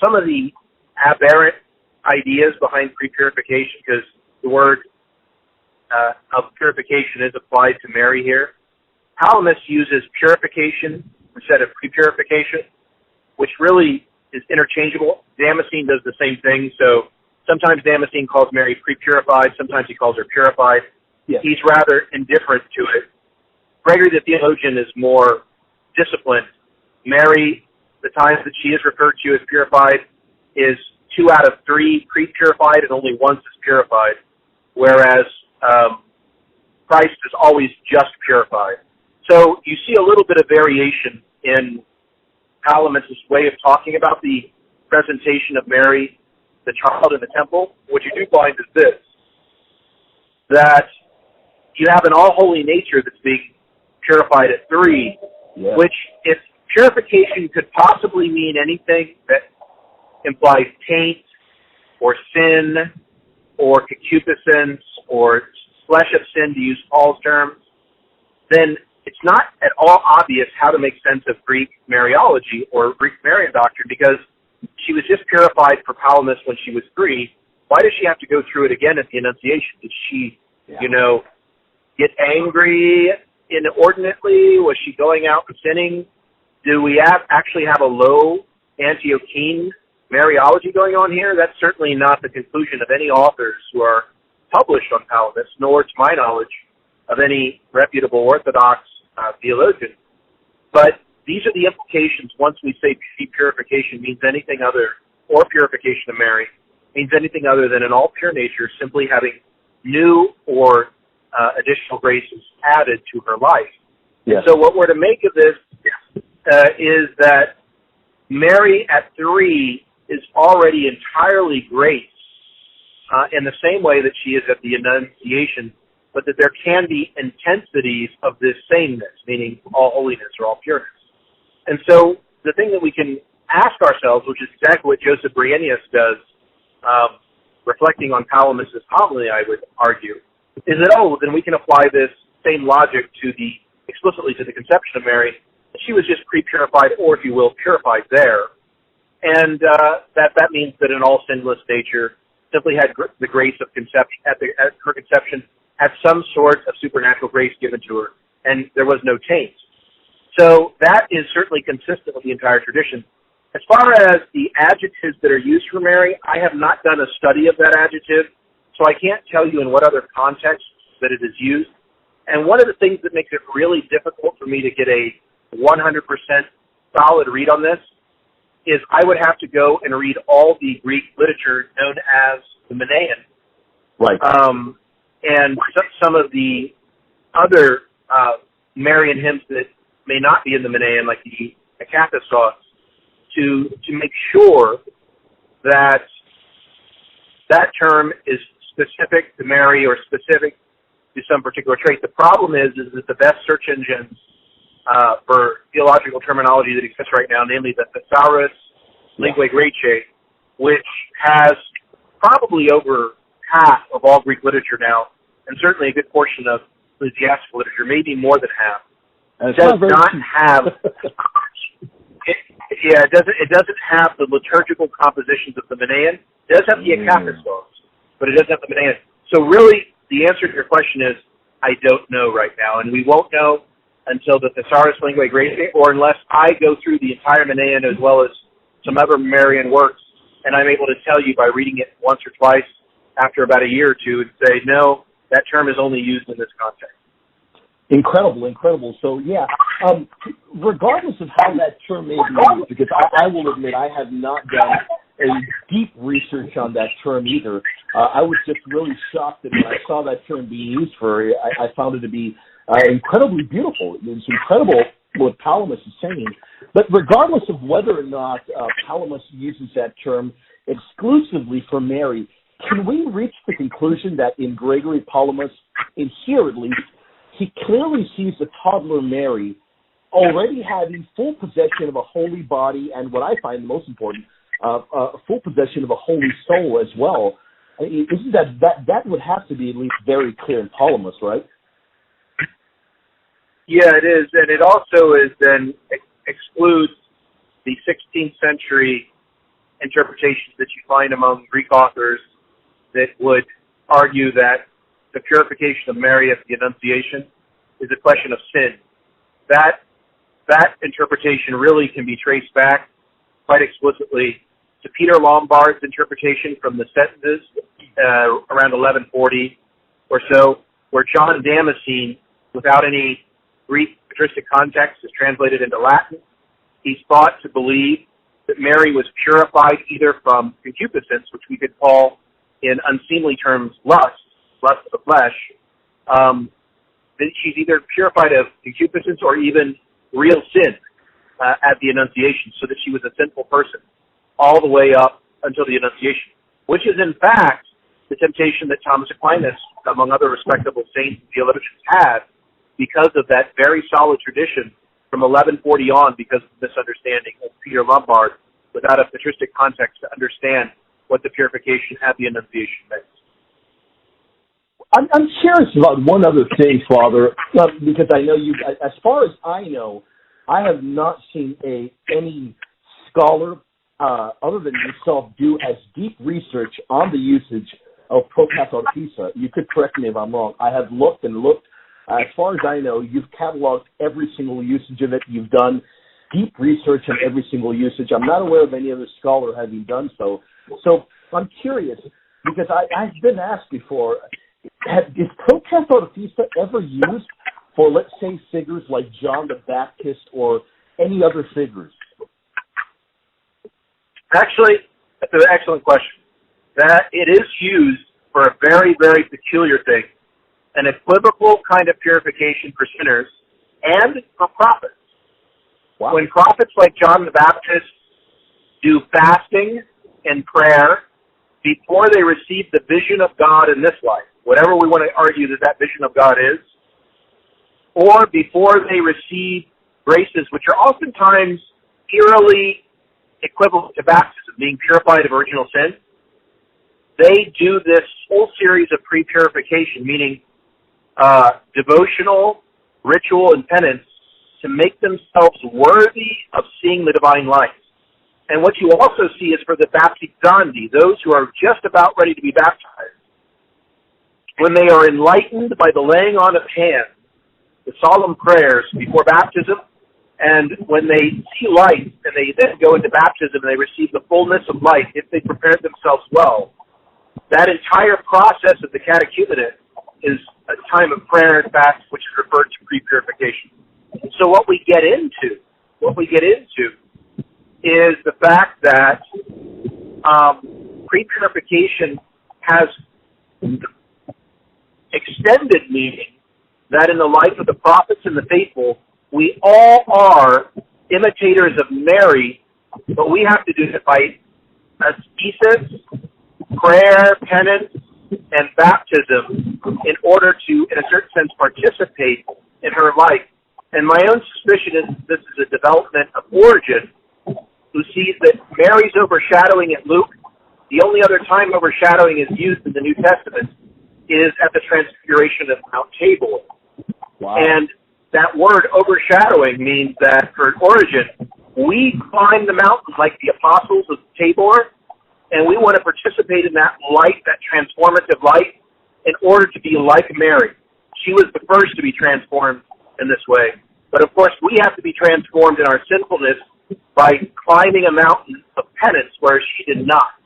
some of the aberrant ideas behind prepurification, because the word of purification is applied to Mary here. Palamas uses purification instead of prepurification, which really is interchangeable. Damascene does the same thing, so sometimes Damascene calls Mary prepurified, sometimes he calls her purified. Yeah. He's rather indifferent to it. Gregory the theologian is more disciplined. Mary, the times that she is referred to as purified, is 2 out of 3 pre-purified and only once is purified, whereas Christ is always just purified. So you see a little bit of variation in Palamas' way of talking about the presentation of Mary, the child in the temple. What you do find is this, that you have an all-holy nature that's being purified at 3, which, if purification could possibly mean anything that implies taint or sin or concupiscence or flesh of sin, to use Paul's terms, then it's not at all obvious how to make sense of Greek Mariology or Greek Marian doctrine, because she was just purified for Palamas when she was 3. Why does she have to go through it again at the Annunciation? Did she, get angry inordinately? Was she going out and sinning? Do we actually have a low Antiochene Mariology going on here? That's certainly not the conclusion of any authors who are published on Palamas, nor, to my knowledge, of any reputable Orthodox theologian. But these are the implications once we say purification means anything other, or purification of Mary, means anything other than an all-pure nature simply having new or additional graces added to her life. Yes. So what we're to make of this is that Mary at 3 is already entirely grace in the same way that she is at the Annunciation, but that there can be intensities of this sameness, meaning all holiness or all pureness. And so the thing that we can ask ourselves, which is exactly what Joseph Brienius does, reflecting on Palamas' homily, I would argue, is that, then we can apply this same logic explicitly to the conception of Mary. She was just pre-purified, or if you will, purified there. and that means that in all sinless nature simply had the grace of conception at her conception, had some sort of supernatural grace given to her, and there was no taint. So that is certainly consistent with the entire tradition. As far as the adjectives that are used for Mary, I have not done a study of that adjective, so I can't tell you in what other context that it is used. And one of the things that makes it really difficult for me to get a 100% solid read on this is I would have to go and read all the Greek literature known as the Marian. Right. And some of the other Marian hymns that may not be in the Marian, like the Kappes to make sure that that term is specific to Mary or specific to some particular trait. The problem is that the best search engines for theological terminology that exists right now, namely the Thesaurus Linguae Graecae, which has probably over half of all Greek literature now, and certainly a good portion of ecclesiastical literature, maybe more than half, does not have it doesn't have the liturgical compositions of the Marian. It does have the Kappes, but it doesn't have the Marian. So really, the answer to your question is, I don't know right now, and we won't know until the Thesaurus Linguae Graecae, or unless I go through the entire Marian as well as some other Marian works, and I'm able to tell you by reading it once or twice after about a year or two and say, no, that term is only used in this context. Incredible. So, yeah, regardless of how that term may be used, because I will admit I have not done a deep research on that term either. I was just really shocked that when I saw that term being used for it, I found it to be incredibly beautiful. It's incredible what Palamas is saying. But regardless of whether or not Palamas uses that term exclusively for Mary, can we reach the conclusion that in Gregory Palamas, in here at least, he clearly sees the toddler Mary already having full possession of a holy body and what I find most important, full possession of a holy soul as well. Isn't that would have to be at least very clear in Palamas, right? Yeah, it is, and it also is then excludes the 16th century interpretations that you find among Greek authors that would argue that the purification of Mary at the Annunciation is a question of sin. That interpretation really can be traced back quite explicitly to Peter Lombard's interpretation from the sentences around 1140 or so, where John Damascene, without any Greek patristic context, is translated into Latin. He's thought to believe that Mary was purified either from concupiscence, which we could call in unseemly terms lust of the flesh, that she's either purified of concupiscence or even real sin at the Annunciation, so that she was a sinful person all the way up until the Annunciation, which is in fact the temptation that Thomas Aquinas, among other respectable saints and theologians, had because of that very solid tradition from 1140 on, because of the misunderstanding of Peter Lombard without a patristic context to understand what the purification at the Annunciation meant. I'm curious about one other thing, Father, because I know you, as far as I know, I have not seen any scholar other than yourself do as deep research on the usage of Prokathartheisa. You could correct me if I'm wrong. I have looked and looked. As far as I know, you've cataloged every single usage of it. You've done deep research on every single usage. I'm not aware of any other scholar having done so. So I'm curious, because I've been asked before, is Prokathartheisa ever used for, let's say, figures like John the Baptist or any other figures? Actually, that's an excellent question. That it is used for a very, very peculiar thing, an equivocal kind of purification for sinners and for prophets. Wow. When prophets like John the Baptist do fasting and prayer before they receive the vision of God in this life, whatever we want to argue that vision of God is, or before they receive graces, which are oftentimes eerily equivalent to baptism, being purified of original sin, they do this whole series of pre-purification, meaning devotional, ritual, and penance to make themselves worthy of seeing the divine light. And what you also see is for the baptizandi, those who are just about ready to be baptized, when they are enlightened by the laying on of hands, the solemn prayers before baptism, and when they see light and they then go into baptism and they receive the fullness of light, if they prepared themselves well, that entire process of the catechumenate is a time of prayer and fast, which is referred to pre-purification. So what we get into is the fact that pre-purification has extended meaning, that in the life of the prophets and the faithful, we all are imitators of Mary, but we have to do it by ascesis, prayer, penance, and baptism in order to, in a certain sense, participate in her life. And my own suspicion is this is a development of Origen, who sees that Mary's overshadowing at Luke. The only other time overshadowing is used in the New Testament is at the Transfiguration of Mount Tabor. Wow. And that word overshadowing means that for Origen, we climb the mountain like the apostles of Tabor, and we want to participate in that light, that transformative light, in order to be like Mary. She was the first to be transformed in this way. But of course, we have to be transformed in our sinfulness by climbing a mountain of penance where she did not.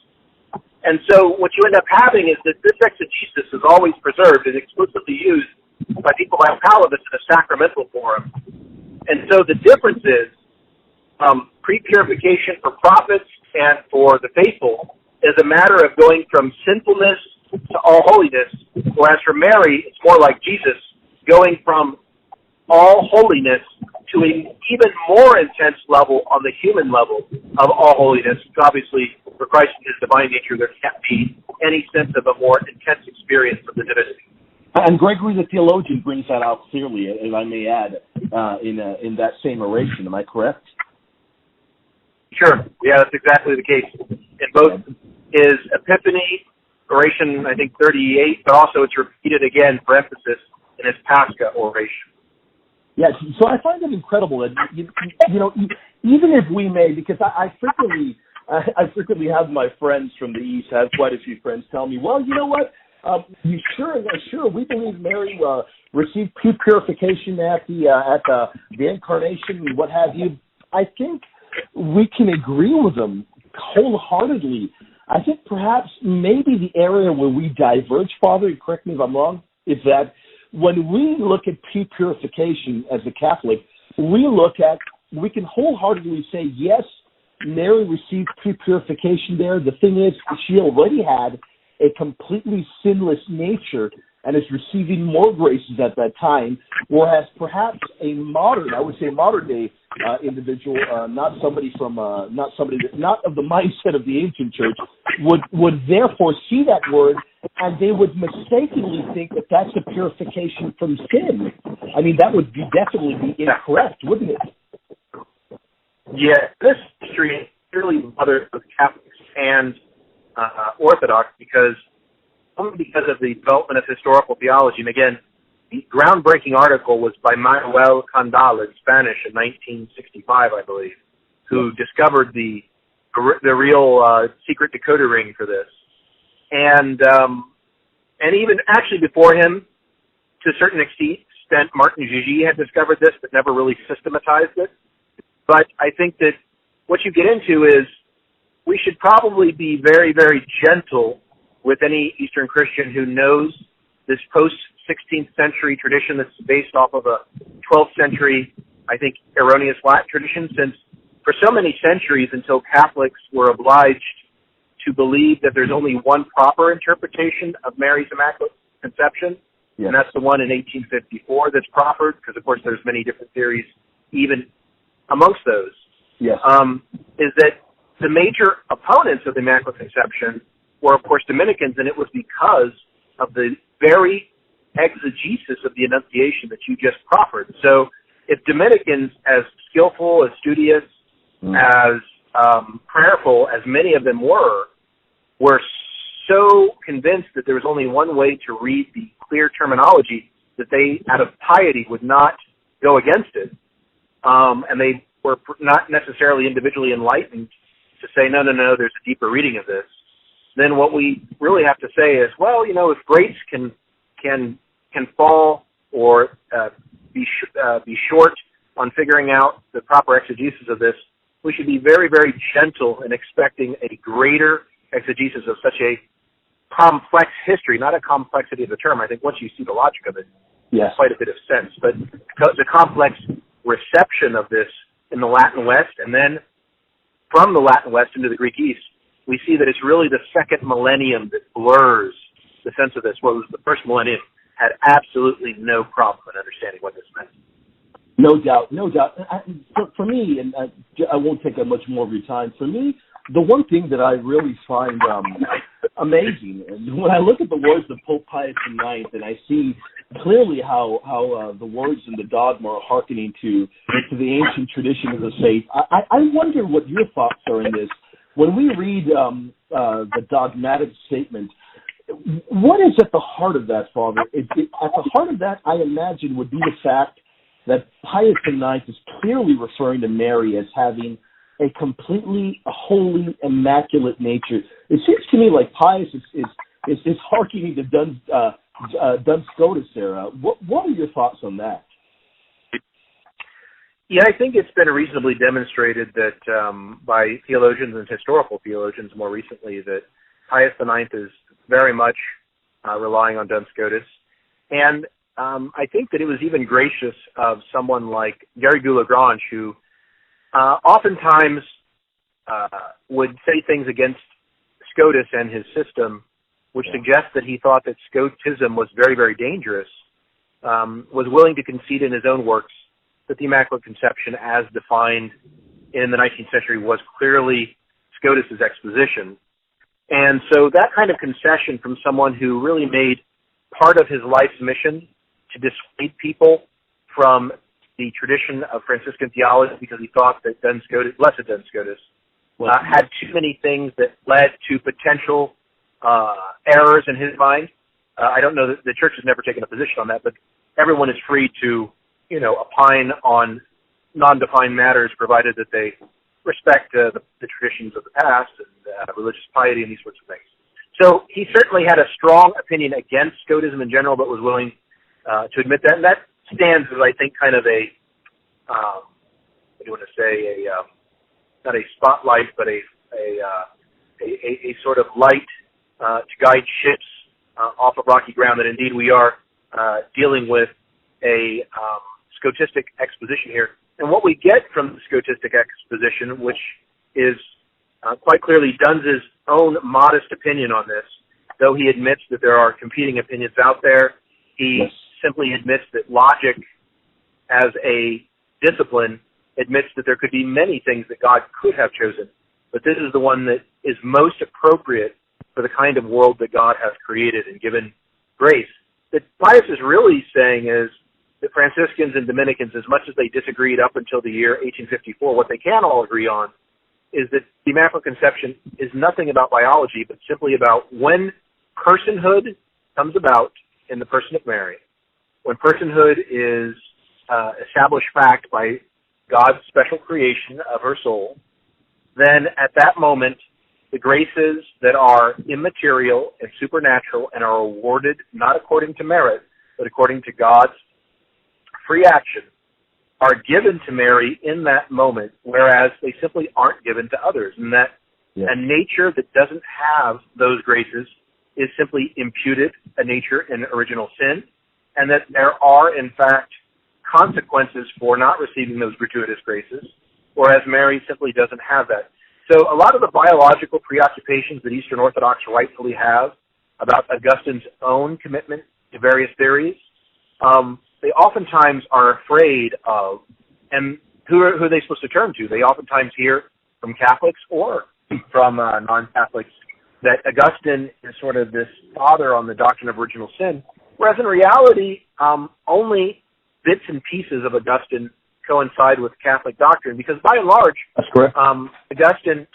And so what you end up having is that this exegesis is always preserved and explicitly used by people like Paulus in a sacramental form. And so the difference is pre-purification for prophets and for the faithful is a matter of going from sinfulness to all holiness, whereas for Mary, it's more like Jesus, going from all holiness to an even more intense level on the human level of all holiness. Obviously, for Christ in his divine nature, there can't be any sense of a more intense experience of the divinity. And Gregory the theologian brings that out clearly, if I may add, in that same oration. Am I correct? Sure. Yeah, that's exactly the case. In both his Epiphany oration, I think 38, but also it's repeated again for emphasis in his Pascha oration. Yes, so I find it incredible that, you know, even if we may, because I frequently have my friends from the East, I have quite a few friends tell me, well, you know what, sure, we believe Mary received purification at the incarnation and what have you. I think we can agree with them wholeheartedly. I think perhaps maybe the area where we diverge, Father, correct me if I'm wrong, is that when we look at purification as a Catholic, we can wholeheartedly say, yes, Mary received purification there. The thing is, she already had a completely sinless nature and is receiving more graces at that time, whereas perhaps a modern day individual, not of the mindset of the ancient church, would therefore see that word and they would mistakenly think that that's a purification from sin. I mean, that would definitely be incorrect, wouldn't it? Yeah, this history is clearly mother of Catholics and Orthodox only because of the development of historical theology. And again, the groundbreaking article was by Manuel Candal in Spanish in 1965, I believe, who discovered the real secret decoder ring for this. And even actually before him, to a certain extent, Martin Gigi had discovered this, but never really systematized it. But I think that what you get into is we should probably be very, very gentle with any Eastern Christian who knows this post-16th century tradition that's based off of a 12th century, I think, erroneous Latin tradition, since for so many centuries until Catholics were obliged to believe that there's only one proper interpretation of Mary's Immaculate Conception, yes. And that's the one in 1854 that's proffered, because, of course, there's many different theories even amongst those, yes. Is that the major opponents of the Immaculate Conception were, of course, Dominicans, and it was because of the very exegesis of the Annunciation that you just proffered. So if Dominicans, as skillful, as studious, as prayerful as many of them were so convinced that there was only one way to read the clear terminology that they, out of piety, would not go against it. And they were not necessarily individually enlightened to say, no, there's a deeper reading of this, then what we really have to say is, well, if grace can fall or be short on figuring out the proper exegesis of this, we should be very, very gentle in expecting a greater exegesis of such a complex history, not a complexity of the term. I think once you see the logic of it, yes, quite a bit of sense. But the complex reception of this in the Latin West, and then from the Latin West into the Greek East, we see that it's really the second millennium that blurs the sense of this. What was the first millennium had absolutely no problem in understanding what this meant. No doubt. For me, and I won't take up much more of your time, for me, the one thing that I really find amazing, and when I look at the words of Pope Pius IX, and I see clearly how the words in the dogma are hearkening to the ancient tradition of the faith, I wonder what your thoughts are in this. When we read the dogmatic statement, what is at the heart of that, Father? At the heart of that, I imagine, would be the fact that Pius IX is clearly referring to Mary as having a completely holy, immaculate nature. It seems to me like Pius is hearkening to Duns Scotus era. What are your thoughts on that? Yeah, I think it's been reasonably demonstrated that by theologians and historical theologians more recently that Pius IX is very much relying on Duns Scotus. And I think that it was even gracious of someone like Garrigou-Lagrange, who oftentimes would say things against Scotus and his system, which suggests that he thought that Scotism was very, very dangerous, was willing to concede in his own works that the Immaculate Conception as defined in the 19th century was clearly Scotus's exposition. And so that kind of concession from someone who really made part of his life's mission to dissuade people from the tradition of Franciscan theology because he thought that Duns Scotus, blessed Duns Scotus, had too many things that led to potential errors in his mind. I don't know that the church has never taken a position on that, but everyone is free to, opine on non-defined matters provided that they respect the traditions of the past and religious piety and these sorts of things. So he certainly had a strong opinion against Scotism in general, but was willing to admit that. And that stands as, I think, kind of a, what do you want to say, not a spotlight, but a sort of light to guide ships off of rocky ground, that indeed we are dealing with a Scotistic exposition here. And what we get from the Scotistic exposition, which is quite clearly Duns's own modest opinion on this, though he admits that there are competing opinions out there, he simply admits that logic as a discipline admits that there could be many things that God could have chosen, but this is the one that is most appropriate for the kind of world that God has created and given grace. That Pius is really saying is that Franciscans and Dominicans, as much as they disagreed up until the year 1854, what they can all agree on is that the Immaculate Conception is nothing about biology, but simply about when personhood comes about in the person of Mary, when personhood is established fact by God's special creation of her soul, then at that moment, the graces that are immaterial and supernatural and are awarded not according to merit, but according to God's free action, are given to Mary in that moment, whereas they simply aren't given to others. And that a nature that doesn't have those graces is simply imputed a nature in original sin, and that there are, in fact, consequences for not receiving those gratuitous graces, whereas Mary simply doesn't have that. So a lot of the biological preoccupations that Eastern Orthodox rightfully have about Augustine's own commitment to various theories, they oftentimes are afraid of, and who are they supposed to turn to? They oftentimes hear from Catholics or from non-Catholics that Augustine is sort of this father on the doctrine of original sin, whereas in reality, only bits and pieces of Augustine coincide with Catholic doctrine, because by and large, that's correct. Augustine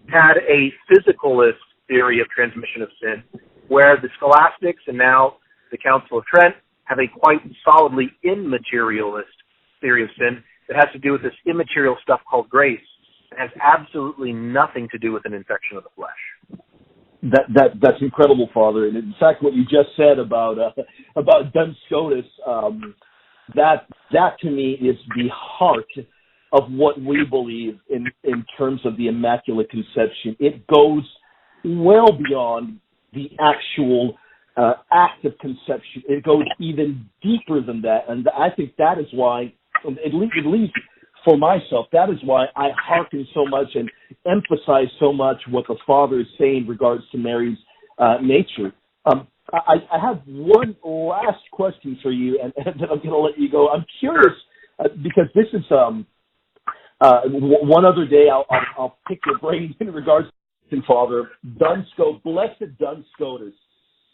had a physicalist theory of transmission of sin, where the scholastics and now the Council of Trent have a quite solidly immaterialist theory of sin that has to do with this immaterial stuff called grace. It has absolutely nothing to do with an infection of the flesh. That's incredible, Father. And in fact, what you just said about Duns Scotus, that to me is the heart of what we believe in terms of the Immaculate Conception. It goes well beyond the actual act of conception. It goes even deeper than that, and I think that is why, at least for myself, that is why I hearken so much and emphasize so much what the Father is saying in regards to Mary's nature. I have one last question for you, and then I'm going to let you go. I'm curious, because this is one other day I'll pick your brain in regards to Father Blessed Duns Scotus.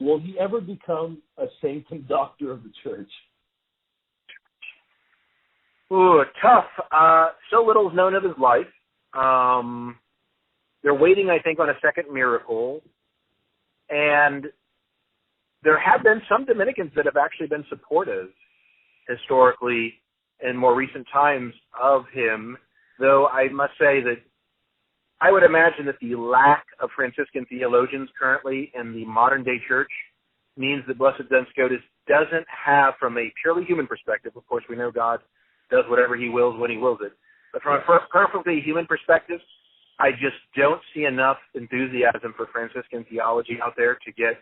Will he ever become a saint and doctor of the Church? Ooh, tough. So little is known of his life. They're waiting, I think, on a second miracle. And there have been some Dominicans that have actually been supportive historically in more recent times of him, though I must say that I would imagine that the lack of Franciscan theologians currently in the modern-day church means that Blessed Duns Scotus doesn't have, from a purely human perspective, of course we know God does whatever he wills when he wills it, but from a perfectly human perspective, I just don't see enough enthusiasm for Franciscan theology out there to get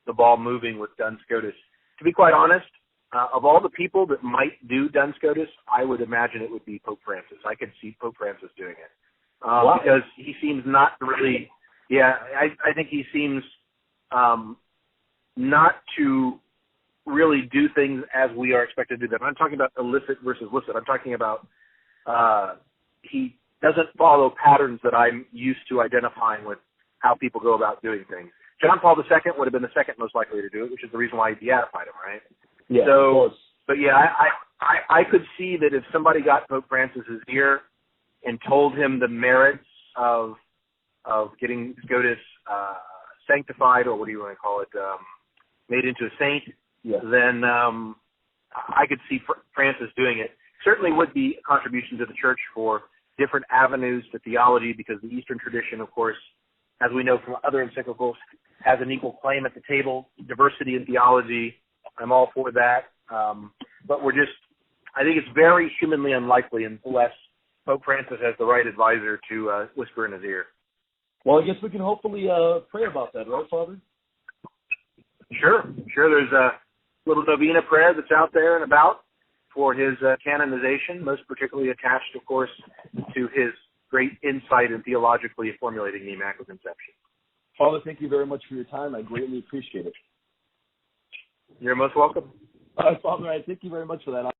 the ball moving with Duns Scotus. To be quite honest, of all the people that might do Duns Scotus, I would imagine it would be Pope Francis. I could see Pope Francis doing it. Wow. Because he seems not really, I think he seems not to really do things as we are expected to do them. I'm talking about illicit versus licit. I'm talking about he doesn't follow patterns that I'm used to identifying with how people go about doing things. John Paul II would have been the second most likely to do it, which is the reason why he beatified him, right? Yeah, so, of course. But yeah, I could see that if somebody got Pope Francis's ear and told him the merits of getting Scotus sanctified, or what do you want to call it, made into a saint, then I could see Francis doing it. Certainly would be a contribution to the church for different avenues to theology, because the Eastern tradition, of course, as we know from other encyclicals, has an equal claim at the table. Diversity in theology, I'm all for that. But I think it's very humanly unlikely unless Pope Francis has the right advisor to whisper in his ear. Well, I guess we can hopefully pray about that, right, Father? Sure. There's a little novena prayer that's out there and about for his canonization, most particularly attached, of course, to his great insight in theologically formulating the Immaculate Conception. Father, thank you very much for your time. I greatly appreciate it. You're most welcome. Father, I thank you very much for that.